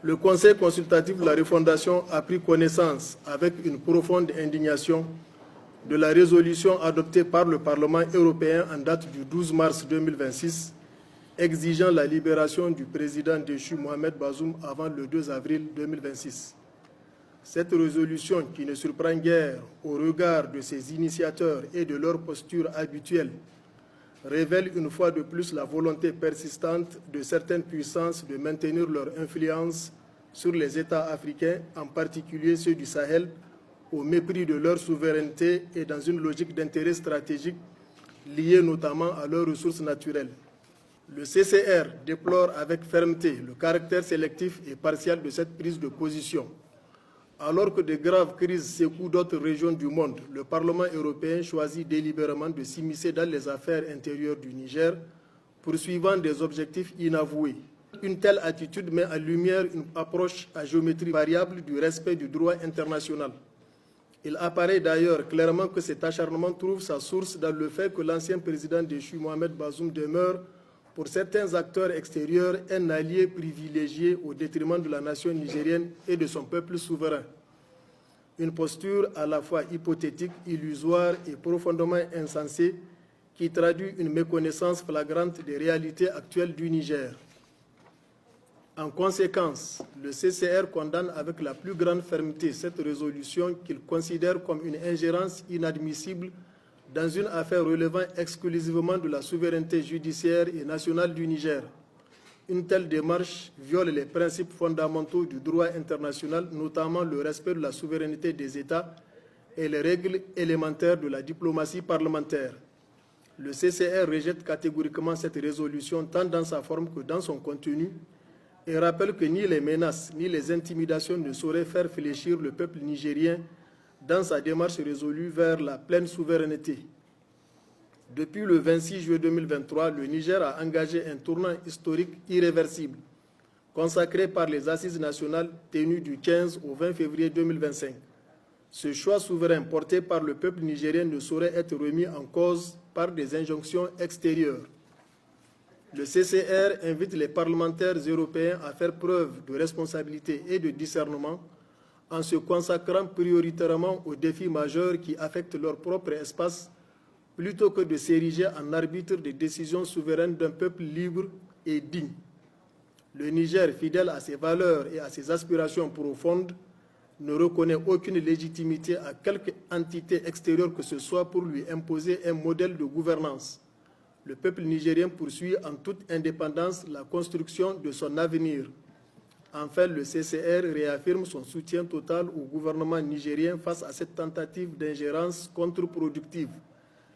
Le Conseil consultatif de la refondation a pris connaissance avec une profonde indignation de la résolution adoptée par le Parlement européen en date du 12 mars 2026, exigeant la libération du président déchu Mohamed Bazoum avant le 2 avril 2026. Cette résolution, qui ne surprend guère au regard de ses initiateurs et de leur posture habituelle, révèle une fois de plus la volonté persistante de certaines puissances de maintenir leur influence sur les États africains, en particulier ceux du Sahel, au mépris de leur souveraineté et dans une logique d'intérêt stratégique liée notamment à leurs ressources naturelles. Le CCR déplore avec fermeté le caractère sélectif et partial de cette prise de position. Alors que de graves crises secouent d'autres régions du monde, le Parlement européen choisit délibérément de s'immiscer dans les affaires intérieures du Niger, poursuivant des objectifs inavoués. Une telle attitude met en lumière une approche à géométrie variable du respect du droit international. Il apparaît d'ailleurs clairement que cet acharnement trouve sa source dans le fait que l'ancien président déchu Mohamed Bazoum demeure, pour certains acteurs extérieurs, un allié privilégié au détriment de la nation nigérienne et de son peuple souverain. Une posture à la fois hypothétique, illusoire et profondément insensée qui traduit une méconnaissance flagrante des réalités actuelles du Niger. En conséquence, le CCR condamne avec la plus grande fermeté cette résolution qu'il considère comme une ingérence inadmissible dans une affaire relevant exclusivement de la souveraineté judiciaire et nationale du Niger. Une telle démarche viole les principes fondamentaux du droit international, notamment le respect de la souveraineté des États et les règles élémentaires de la diplomatie parlementaire. Le CCR rejette catégoriquement cette résolution tant dans sa forme que dans son contenu et rappelle que ni les menaces ni les intimidations ne sauraient faire fléchir le peuple nigérien dans sa démarche résolue vers la pleine souveraineté. Depuis le 26 juillet 2023, le Niger a engagé un tournant historique irréversible, consacré par les assises nationales tenues du 15 au 20 février 2025. Ce choix souverain porté par le peuple nigérien ne saurait être remis en cause par des injonctions extérieures. Le CCR invite les parlementaires européens à faire preuve de responsabilité et de discernement en se consacrant prioritairement aux défis majeurs qui affectent leur propre espace, plutôt que de s'ériger en arbitre des décisions souveraines d'un peuple libre et digne. Le Niger, fidèle à ses valeurs et à ses aspirations profondes, ne reconnaît aucune légitimité à quelque entité extérieure que ce soit pour lui imposer un modèle de gouvernance. Le peuple nigérien poursuit en toute indépendance la construction de son avenir. Enfin, le CCR réaffirme son soutien total au gouvernement nigérien face à cette tentative d'ingérence contre-productive.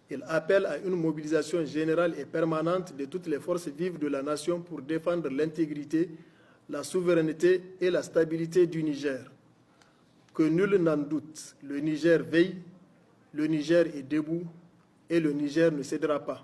Il appelle à une mobilisation générale et permanente de toutes les forces vives de la nation pour défendre l'intégrité, la souveraineté et la stabilité du Niger. Que nul n'en doute, le Niger veille, le Niger est debout et le Niger ne cédera pas.